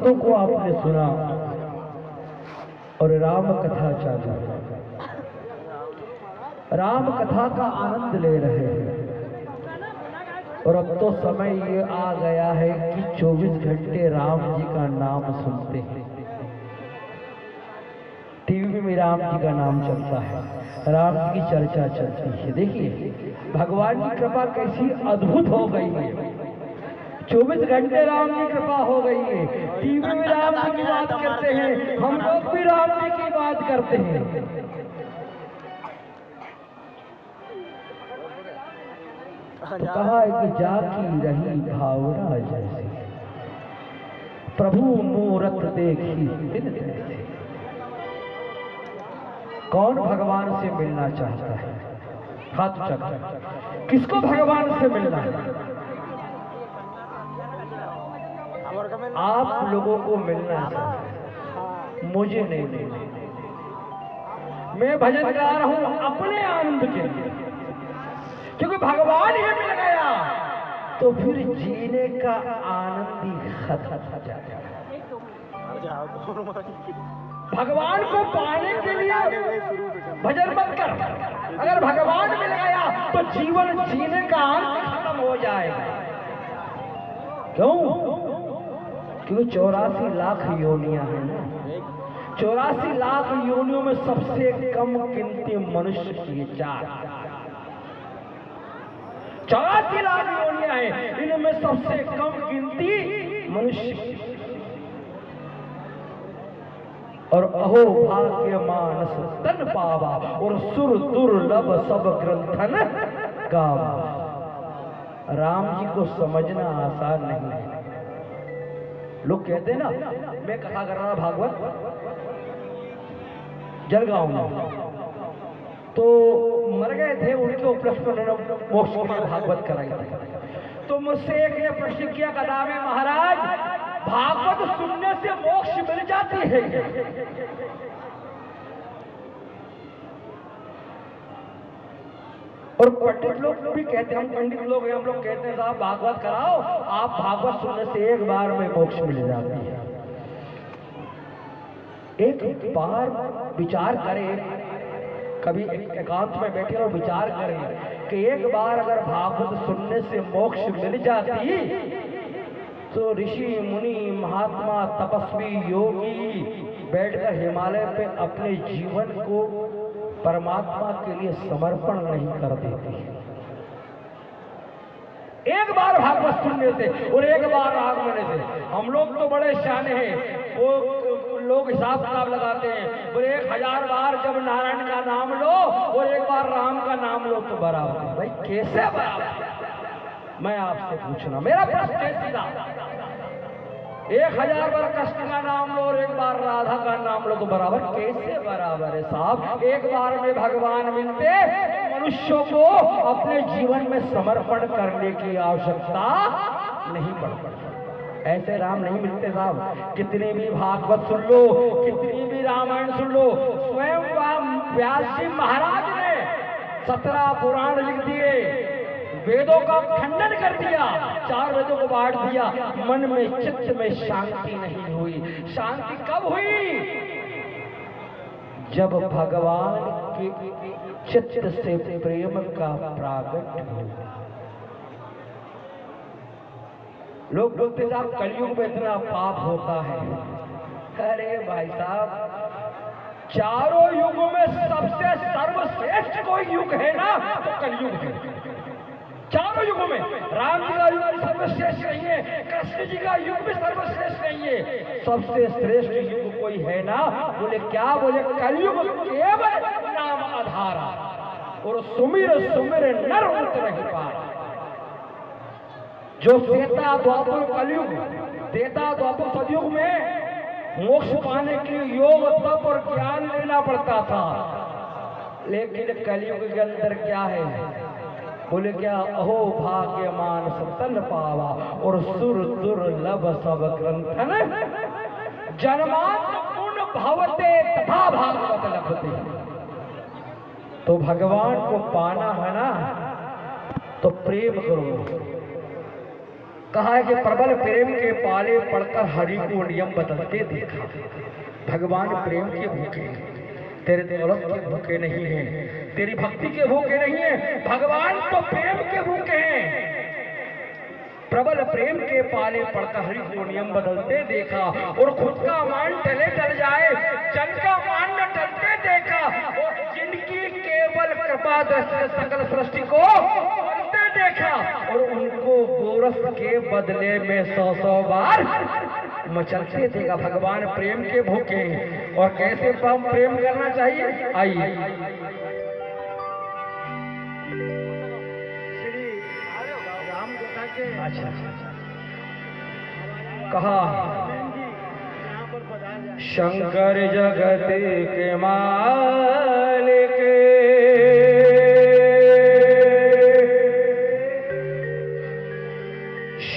शब्दों को आपने सुना और राम कथा चालू, राम कथा का आनंद ले रहे हैं। और अब तो समय ये आ गया है कि 24 घंटे राम जी का नाम सुनते हैं। टीवी में राम जी का नाम चलता है, राम जी की चर्चा चलती है। देखिए भगवान की कृपा कैसी अद्भुत हो गई है। 24 घंटे राम की कृपा हो गई है। टीवी में राम जी की बात करते हैं, हम लोग भी राम जी की बात करते हैं। तो कहा है कि जाकी रही भावना जैसे, प्रभु मूरत देखी दिन तैसे। कौन भगवान से मिलना चाहता है? हाथ उठाकर, किसको भगवान से मिलना है? आप लोगों को मिलना है, मुझे नहीं। मैं भजन गा रहा हूं अपने आनंद के लिए, क्योंकि भगवान ही मिल गया तो फिर जीने का आनंद ही खत्म हो जाएगा। भगवान को पाने के लिए भजन मत कर। अगर भगवान मिल गया तो जीवन जीने का आनंद खत्म हो जाएगा। क्यों? क्योंकि 84 लाख योनियां हैं ना। 84 लाख योनियों में सबसे कम गिनती मनुष्य की 4। 84 लाख योनियां हैं, इनमें सबसे कम गिनती मनुष्य की। और अहो भाग्य मानस तन पावा, और सुर दुर्लभ सब ग्रंथन गावा। राम जी को समझना आसान नहीं है। लोग कहते हैं ना, मैं कथा कर रहा भागवत जलगांव में, तो मर गए थे, उनके उपलक्ष्य में मोक्ष के लिए भागवत कराई थी। तो मुझसे एक ने प्रश्न किया, कदा में महाराज भागवत सुनने से मोक्ष मिल जाती है? और पंडित लोग भी कहते हैं, हम पंडित लोग हैं, हम लोग कहते हैं साहब भागवत कराओ, आप भागवत सुनने से एक बार में मोक्ष मिल जाती है। एक बार विचार करें, कभी एकांत में बैठे और विचार करें कि एक बार अगर भागवत सुनने से मोक्ष मिल जाती तो ऋषि मुनि महात्मा तपस्वी योगी बैठकर हिमालय पे अपने जीवन को परमात्मा के लिए समर्पण नहीं कर देते। एक बार भागवत सुनने से और एक बार राग लेने से। हम लोग तो बड़े शाने हैं, वो लोग हिसाब किताब लगाते हैं, बोले 1000 बार जब नारायण का नाम लो और एक बार राम का नाम लो तो बराबर है। भाई कैसे बराबर? मैं आपसे पूछना, मेरा प्रश्न है सीधा, 1000 बार कृष्ण का नाम लो और एक बार राधा का नाम लो तो बराबर? कैसे बराबर है साहब? एक बार में भगवान मिलते मनुष्यों को अपने जीवन में समर्पण करने की आवश्यकता नहीं पड़ती। ऐसे राम नहीं मिलते साहब। कितनी भी भागवत सुन लो, कितनी भी रामायण सुन लो, स्वयं व्यास जी महाराज ने 17 पुराण लिख दिए, वेदों का खंडन कर दिया, 4 वेदों को बांट दिया, मन में चित्त में शांति नहीं हुई। शांति कब हुई? जब भगवान के चित्त से प्रेम का प्रागट हुआ। लोग बोलते साहब कलयुग में इतना पाप होता है। अरे भाई साहब, चारों युगों में सबसे सर्वश्रेष्ठ कोई युग है ना तो कलयुग है। चारों युगों में राम जी का युग भी सर्वश्रेष्ठ नहीं है, कृष्ण जी का युग भी सर्वश्रेष्ठ नहीं है। सबसे श्रेष्ठ युग कोई है ना, बोले क्या? बोले कलयुग केवल नाम आधारा, और सुमिर सुमिर नर उत नहीं पाया। जो त्रेता द्वापर कलयुग, त्रेता द्वापर सतयुग में मोक्ष पाने के लिए योग तप और ज्ञान लेना पड़ता था, लेकिन कलयुग के अंदर क्या है? बोले क्या? अहो भाग्यमान तन पावा, और सुर दुर्लभ सब ग्रंथन जन्मांत पुण्य भवते तथा भागवत लभते। तो भगवान को पाना है ना तो प्रेम करो। कहा है कि प्रबल प्रेम के पाले पड़कर हरि को नियम बदलते देखा। भगवान प्रेम के भूखे हैं, तेरे दौलत के भूखे नहीं हैं, तेरी भक्ति के भूखे नहीं हैं, भगवान तो प्रेम के भूखे हैं। प्रबल प्रेम के पाले पड़कर हरि को नियम बदलते देखा, और खुद का मान टले टल जाए जन का मान न टलते देखा, और जिनकी केवल कृपा दृष्टि सकल सृष्टि को बनते देखा, और उनको गोरस के बदले में 100 बार मचलते देगा। भगवान प्रेम के भूखे हैं। और कैसे प्रेम करना चाहिए, आइए अच्छा कहा शंकर जगत के मालिक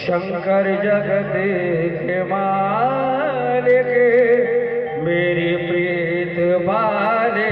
शंकर जगत के मालिक मेरी प्रीत बाले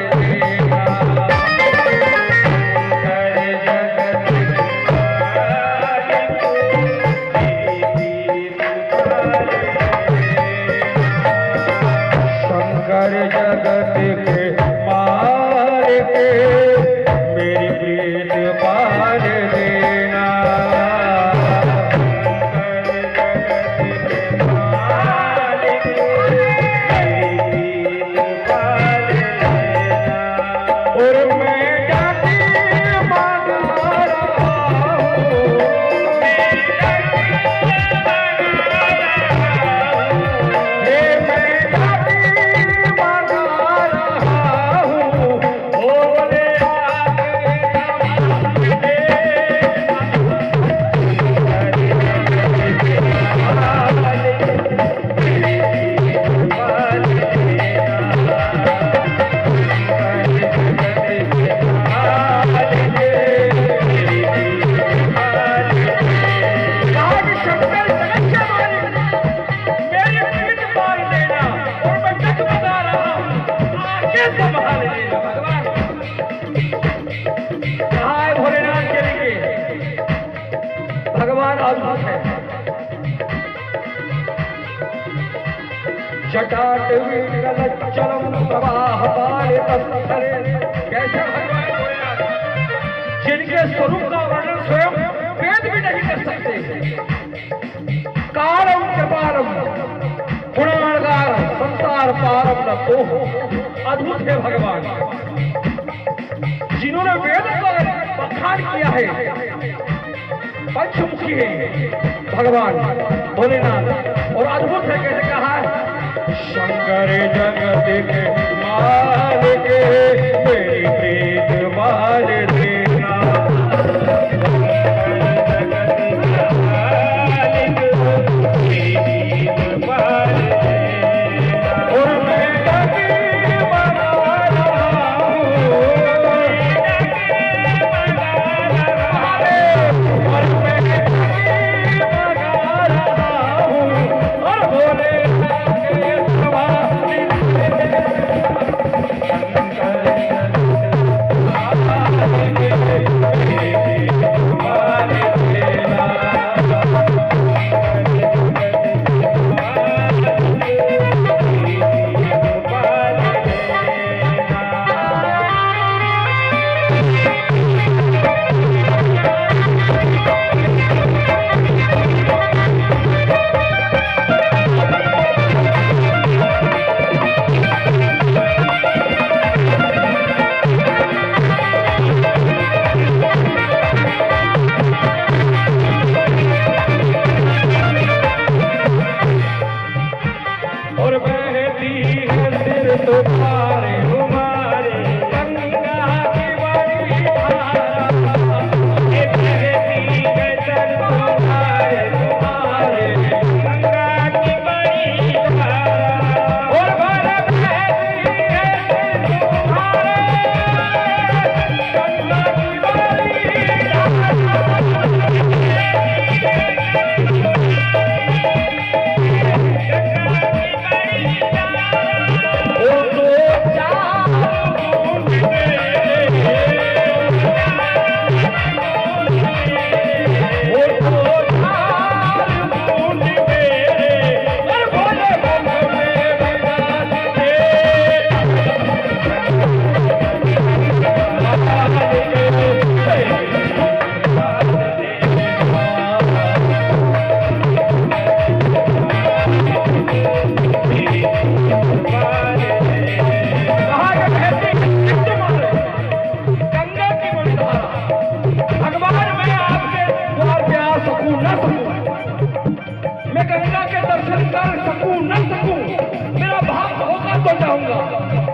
कैसे भगवान भोलेनाथ जिनके स्वरूप का वर्णन स्वयं वेद भी नहीं कर सकते। कारम कृपारम गुणागारम संसार पारम न तो अद्भुत है भगवान, जिन्होंने वेद का बखान किया है। पंचमुखी है भगवान भोलेनाथ और अद्भुत है। कैसे कहा है शंकर जगत के मालिक मेरी प्रीत बाल देना और मैं Thank you. सकूं न सकूं, मेरा भाग होगा तो जाऊंगा,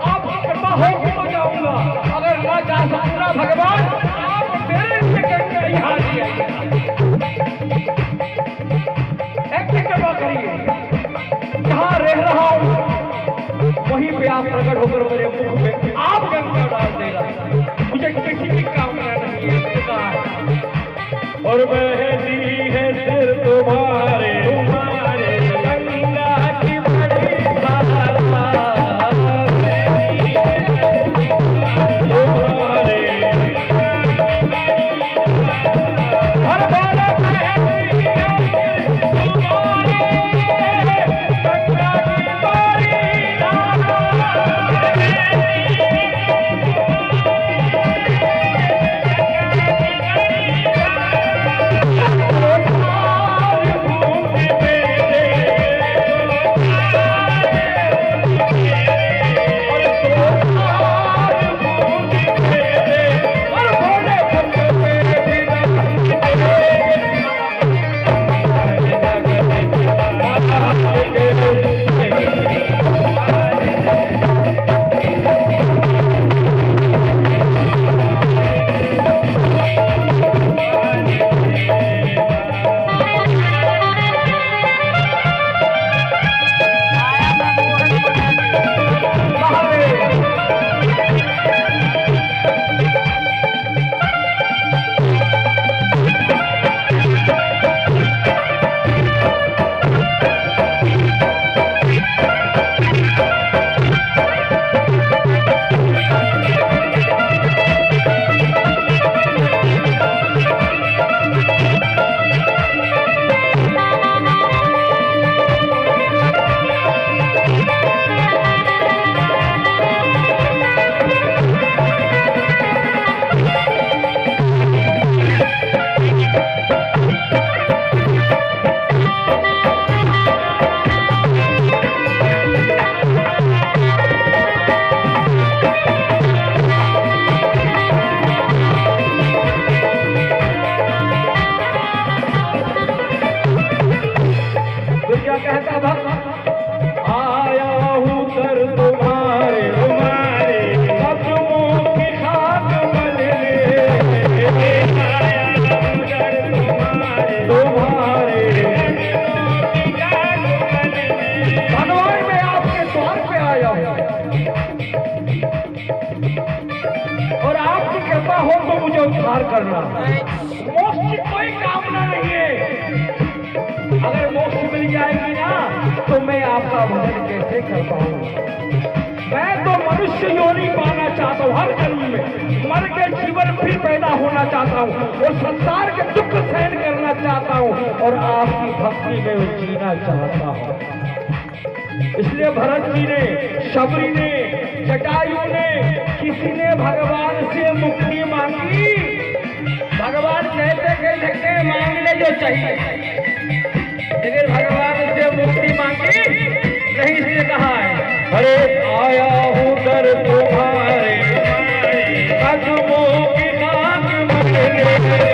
आपकी कृपा होगी तो जाऊंगा। अगर ना जा सकूं ना भगवान, आप मेरे लिए गंगा यहाँ दिए ऐसी कृपा करिए। जहाँ रह रहा हूँ वहीं पे आप प्रकट होकर मेरे मुख में आप गंगा डाल देगा। मुझे किसी की कामना नहीं है। और बहती है सिर तुम्हारे तुम्हारे गंगा की बड़ी धारा, तुम्हारे हर बार बहती है तुम्हारे गंगा की बड़ी धारा। करना मोक्ष की कोई कामना नहीं है। अगर मोक्ष मिल जाएगी ना तो मैं आपका भजन कैसे कर पाऊंगा। मैं तो मनुष्य योनि पाना चाहता हूँ, हर जन्म में मर के जीवन फिर पैदा होना चाहता हूँ और संसार के दुख सहन करना चाहता हूँ और आपकी भक्ति में जीना चाहता हूँ। इसलिए भरत जी ने, शबरी ने, जटायु ने, किसी ने भगवान से मुक्ति मांगी। भगवान कहते मांग ले जो चाहिए, लेकिन भगवान से मुक्ति मांगी नहीं। इसलिए कहा है अरे आया हूँ दर तुम्हारे कदमों की खाक मले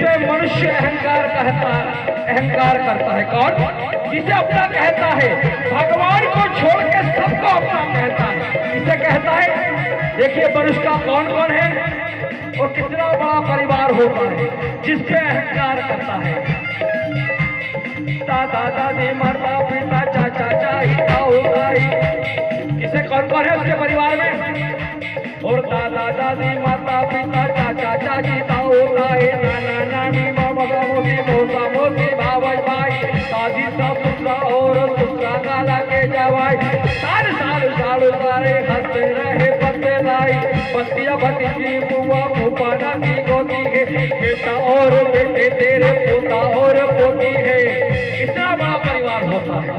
जिसे मनुष्य अहंकार करता है। कौन? जिसे अपना कहता है, भगवान को छोड़ के सबको अपना कहता है, इसे कहता है। देखिए मनुष्य का कौन कौन है और कितना बड़ा परिवार होता है जिसपे अहंकार करता है। दादा दादी माता पिता चाचा चाची ताऊ ताई, इसे कौन कौन है उसके परिवार में? और दादा दादी माता पिता चाचा चाची ताऊ ताई नाना नानी मामा मौसी मौसा मौसी भाई भाई दादी ससुरा और ससुरा काला के जवाई, सारे सारे हंसते रहे पत्ते लाई, पतिया भतीजी बुआ फूफा नानी गोदी है, बेटा और बेटे तेरे पोता और पोती है। इतना बड़ा परिवार होता है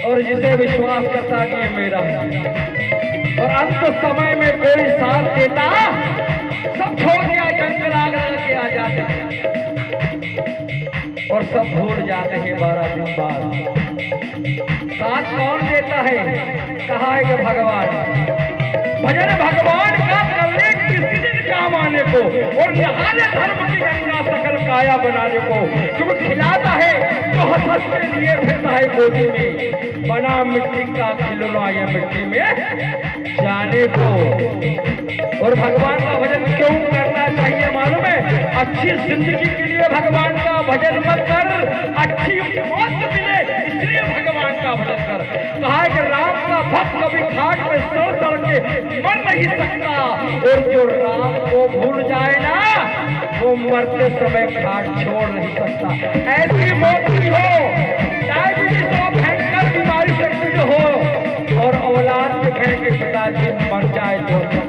और जिसे विश्वास करता कि ये मेरा है और अंत समय में कोई साथ देता, सब छोड़ के जंगल आग के आ जाते हैं और सब भूल जाते हैं 12 दिन बाद। साथ कौन देता है? कहा है कि भगवान। भजन भगवान का करने किसी दिन काम आने को और नहाने धर्म की गंगा सकल काया बनाने को, क्योंकि खिलाता है तो हंस के लिए फिरता है गोदी में, बना मिट्टी का खिलौना या मिट्टी में जाने को। और भगवान का भजन क्यों करना चाहिए मालूम है? अच्छी जिंदगी के लिए भगवान का भजन मत कर, अच्छी मौत मिले इसलिए भगवान का भजन कर। कहा है कि राम का भक्त कभी घाट में सड़ के मर नहीं सकता और जो राम को भूल जाए ना वो मरते समय घाट छोड़ नहीं सकता। ऐसी मौत की हो, डायबिटीज हो, भयंकर बीमारी से हो और औलाद के पिताजी मर जाए तो